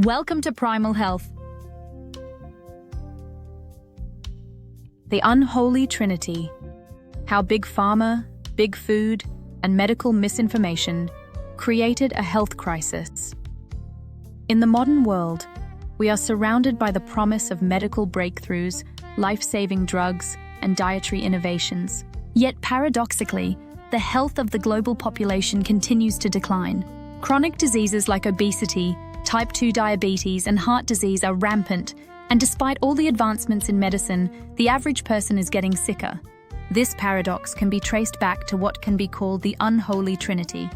Welcome to Primal Health. The unholy trinity. How Big Pharma, Big Food, and medical misinformation created a health crisis. In the modern world, we are surrounded by the promise of medical breakthroughs, life-saving drugs, and dietary innovations. Yet paradoxically, the health of the global population continues to decline. Chronic diseases like obesity, type 2 diabetes, and heart disease are rampant, and despite all the advancements in medicine, the average person is getting sicker. This paradox can be traced back to what can be called the unholy trinity: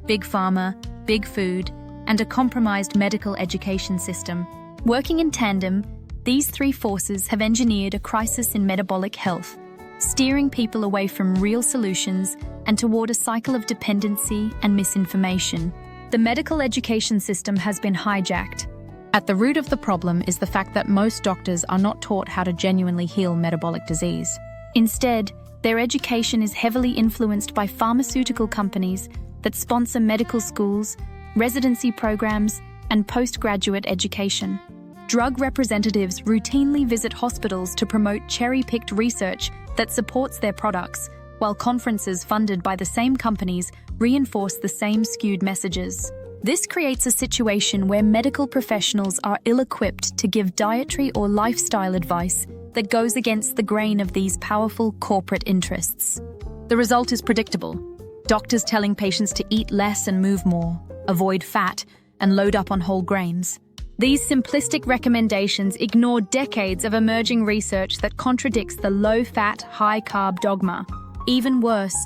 Big Pharma, Big Food, and a compromised medical education system. Working in tandem, these three forces have engineered a crisis in metabolic health, steering people away from real solutions and toward a cycle of dependency and misinformation. The medical education system has been hijacked. At the root of the problem is the fact that most doctors are not taught how to genuinely heal metabolic disease. Instead, their education is heavily influenced by pharmaceutical companies that sponsor medical schools, residency programs, and postgraduate education. Drug representatives routinely visit hospitals to promote cherry-picked research that supports their products, while conferences funded by the same companies reinforce the same skewed messages. This creates a situation where medical professionals are ill-equipped to give dietary or lifestyle advice that goes against the grain of these powerful corporate interests. The result is predictable: doctors telling patients to eat less and move more, avoid fat, and load up on whole grains. These simplistic recommendations ignore decades of emerging research that contradicts the low-fat, high-carb dogma. Even worse,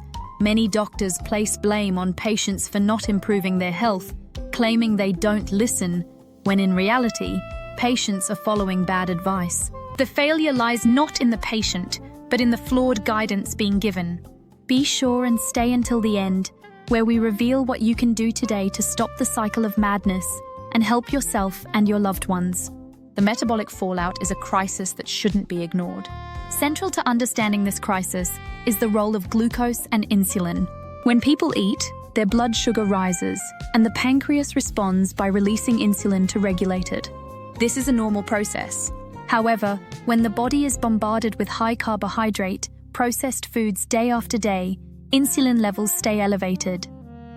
many doctors place blame on patients for not improving their health, claiming they don't listen, when in reality, patients are following bad advice. The failure lies not in the patient, but in the flawed guidance being given. Be sure and stay until the end, where we reveal what you can do today to stop the cycle of madness and help yourself and your loved ones. The metabolic fallout is a crisis that shouldn't be ignored. Central to understanding this crisis is the role of glucose and insulin. When people eat, their blood sugar rises, and the pancreas responds by releasing insulin to regulate it. This is a normal process. However, when the body is bombarded with high carbohydrate, processed foods day after day, insulin levels stay elevated.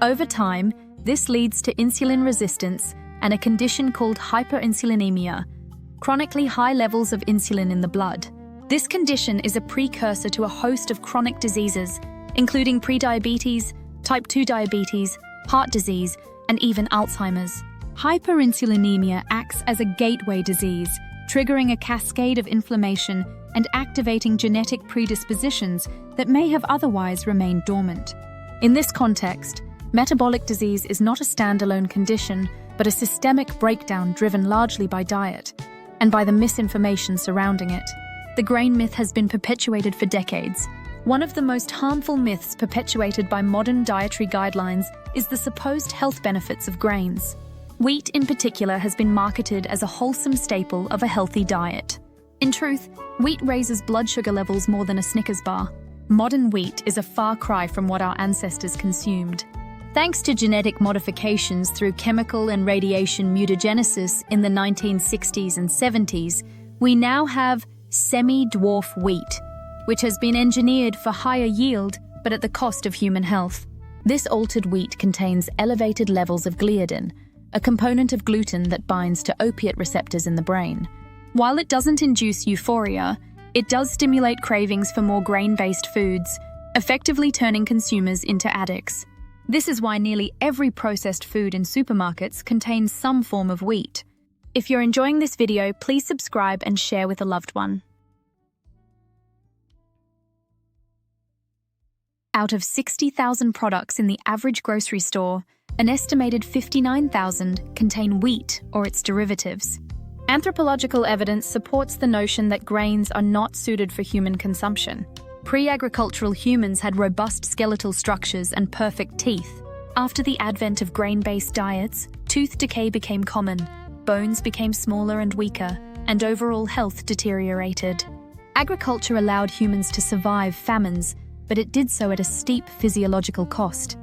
Over time, this leads to insulin resistance and a condition called hyperinsulinemia, chronically high levels of insulin in the blood. This condition is a precursor to a host of chronic diseases, including prediabetes, type 2 diabetes, heart disease, and even Alzheimer's. Hyperinsulinemia acts as a gateway disease, triggering a cascade of inflammation and activating genetic predispositions that may have otherwise remained dormant. In this context, metabolic disease is not a standalone condition, but a systemic breakdown driven largely by diet and by the misinformation surrounding it. The grain myth has been perpetuated for decades. One of the most harmful myths perpetuated by modern dietary guidelines is the supposed health benefits of grains. Wheat in particular has been marketed as a wholesome staple of a healthy diet. In truth, wheat raises blood sugar levels more than a Snickers bar. Modern wheat is a far cry from what our ancestors consumed. Thanks to genetic modifications through chemical and radiation mutagenesis in the 1960s and 70s, we now have semi-dwarf wheat, which has been engineered for higher yield but at the cost of human health. This altered wheat contains elevated levels of gliadin, a component of gluten that binds to opiate receptors in the brain. While it doesn't induce euphoria, it does stimulate cravings for more grain-based foods, effectively turning consumers into addicts. This is why nearly every processed food in supermarkets contains some form of wheat. If you're enjoying this video, please subscribe and share with a loved one. Out of 60,000 products in the average grocery store, an estimated 59,000 contain wheat or its derivatives. Anthropological evidence supports the notion that grains are not suited for human consumption. Pre-agricultural humans had robust skeletal structures and perfect teeth. After the advent of grain-based diets, tooth decay became common, bones became smaller and weaker, and overall health deteriorated. Agriculture allowed humans to survive famines, but it did so at a steep physiological cost.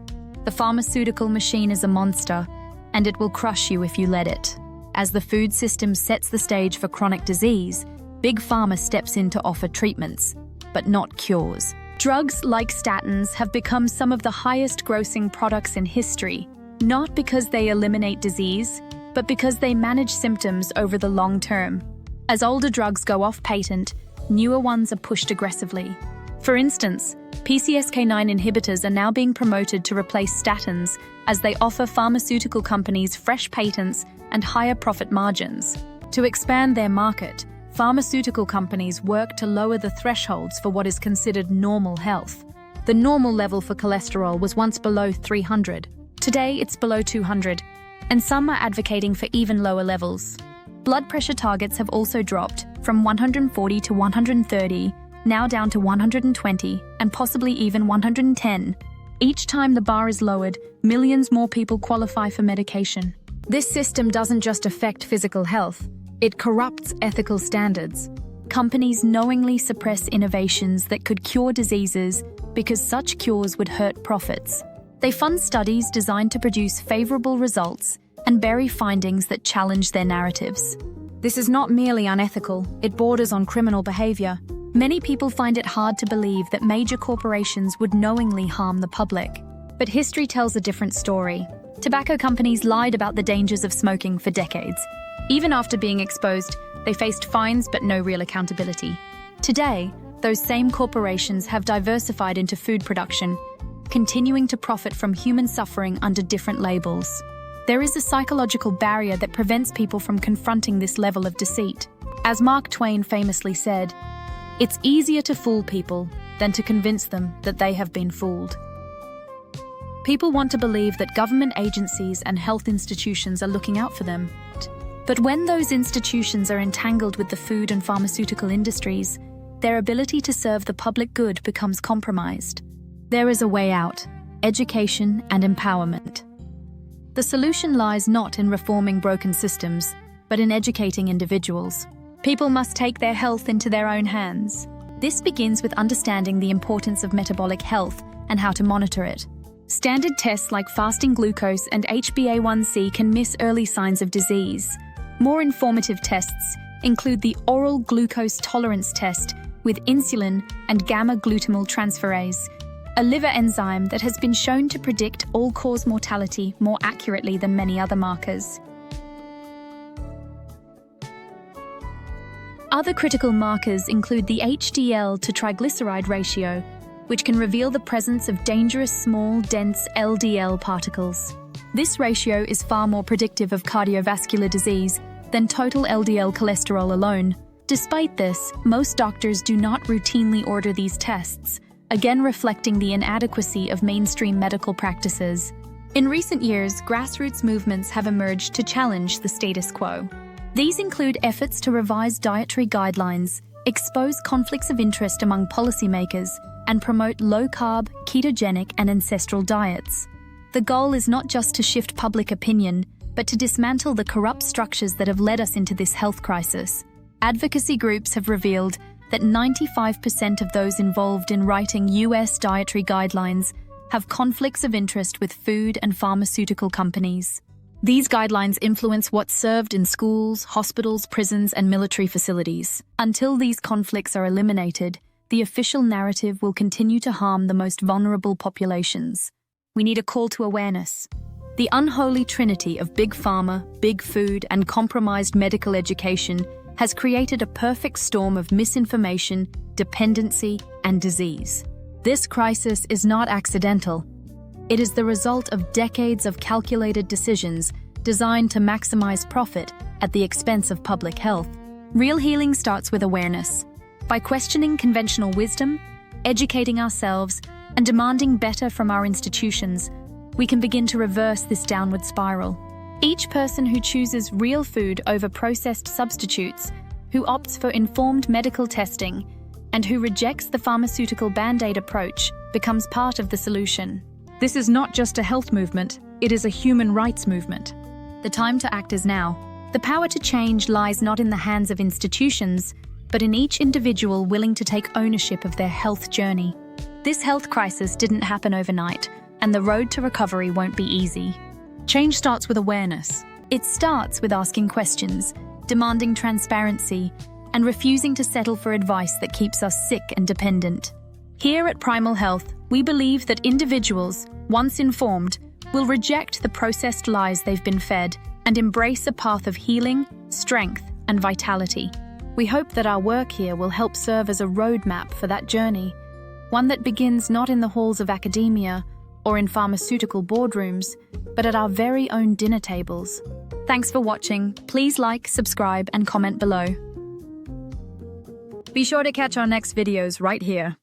The pharmaceutical machine is a monster, and it will crush you if you let it. As the food system sets the stage for chronic disease, Big Pharma steps in to offer treatments, but not cures. Drugs like statins have become some of the highest-grossing products in history, not because they eliminate disease, but because they manage symptoms over the long term. As older drugs go off patent, newer ones are pushed aggressively. For instance, PCSK9 inhibitors are now being promoted to replace statins as they offer pharmaceutical companies fresh patents and higher profit margins. To expand their market, pharmaceutical companies work to lower the thresholds for what is considered normal health. The normal level for cholesterol was once below 300. Today, it's below 200, and some are advocating for even lower levels. Blood pressure targets have also dropped from 140 to 130, now down to 120, and possibly even 110. Each time the bar is lowered, millions more people qualify for medication. This system doesn't just affect physical health, it corrupts ethical standards. Companies knowingly suppress innovations that could cure diseases because such cures would hurt profits. They fund studies designed to produce favorable results and bury findings that challenge their narratives. This is not merely unethical, it borders on criminal behavior. Many people find it hard to believe that major corporations would knowingly harm the public. But history tells a different story. Tobacco companies lied about the dangers of smoking for decades. Even after being exposed, they faced fines but no real accountability. Today, those same corporations have diversified into food production, continuing to profit from human suffering under different labels. There is a psychological barrier that prevents people from confronting this level of deceit. As Mark Twain famously said, "It's easier to fool people than to convince them that they have been fooled." People want to believe that government agencies and health institutions are looking out for them. But when those institutions are entangled with the food and pharmaceutical industries, their ability to serve the public good becomes compromised. There is a way out: education and empowerment. The solution lies not in reforming broken systems, but in educating individuals. People must take their health into their own hands. This begins with understanding the importance of metabolic health and how to monitor it. Standard tests like fasting glucose and HbA1c can miss early signs of disease. More informative tests include the oral glucose tolerance test with insulin and gamma-glutamyl transferase, a liver enzyme that has been shown to predict all-cause mortality more accurately than many other markers. Other critical markers include the HDL to triglyceride ratio, which can reveal the presence of dangerous small, dense LDL particles. This ratio is far more predictive of cardiovascular disease than total LDL cholesterol alone. Despite this, most doctors do not routinely order these tests, again reflecting the inadequacy of mainstream medical practices. In recent years, grassroots movements have emerged to challenge the status quo. These include efforts to revise dietary guidelines, expose conflicts of interest among policymakers, and promote low-carb, ketogenic, and ancestral diets. The goal is not just to shift public opinion, but to dismantle the corrupt structures that have led us into this health crisis. Advocacy groups have revealed that 95% of those involved in writing US dietary guidelines have conflicts of interest with food and pharmaceutical companies. These guidelines influence what's served in schools, hospitals, prisons, and military facilities. Until these conflicts are eliminated, the official narrative will continue to harm the most vulnerable populations. We need a call to awareness. The unholy trinity of big pharma, big food, and compromised medical education has created a perfect storm of misinformation, dependency, and disease. This crisis is not accidental. It is the result of decades of calculated decisions designed to maximize profit at the expense of public health. Real healing starts with awareness. By questioning conventional wisdom, educating ourselves, and demanding better from our institutions, we can begin to reverse this downward spiral. Each person who chooses real food over processed substitutes, who opts for informed medical testing, and who rejects the pharmaceutical band-aid approach becomes part of the solution. This is not just a health movement, it is a human rights movement. The time to act is now. The power to change lies not in the hands of institutions, but in each individual willing to take ownership of their health journey. This health crisis didn't happen overnight, and the road to recovery won't be easy. Change starts with awareness. It starts with asking questions, demanding transparency, and refusing to settle for advice that keeps us sick and dependent. Here at Primal Health, we believe that individuals, once informed, will reject the processed lies they've been fed and embrace a path of healing, strength, and vitality. We hope that our work here will help serve as a roadmap for that journey, one that begins not in the halls of academia or in pharmaceutical boardrooms, but at our very own dinner tables. Thanks for watching. Please like, subscribe, and comment below. Be sure to catch our next videos right here.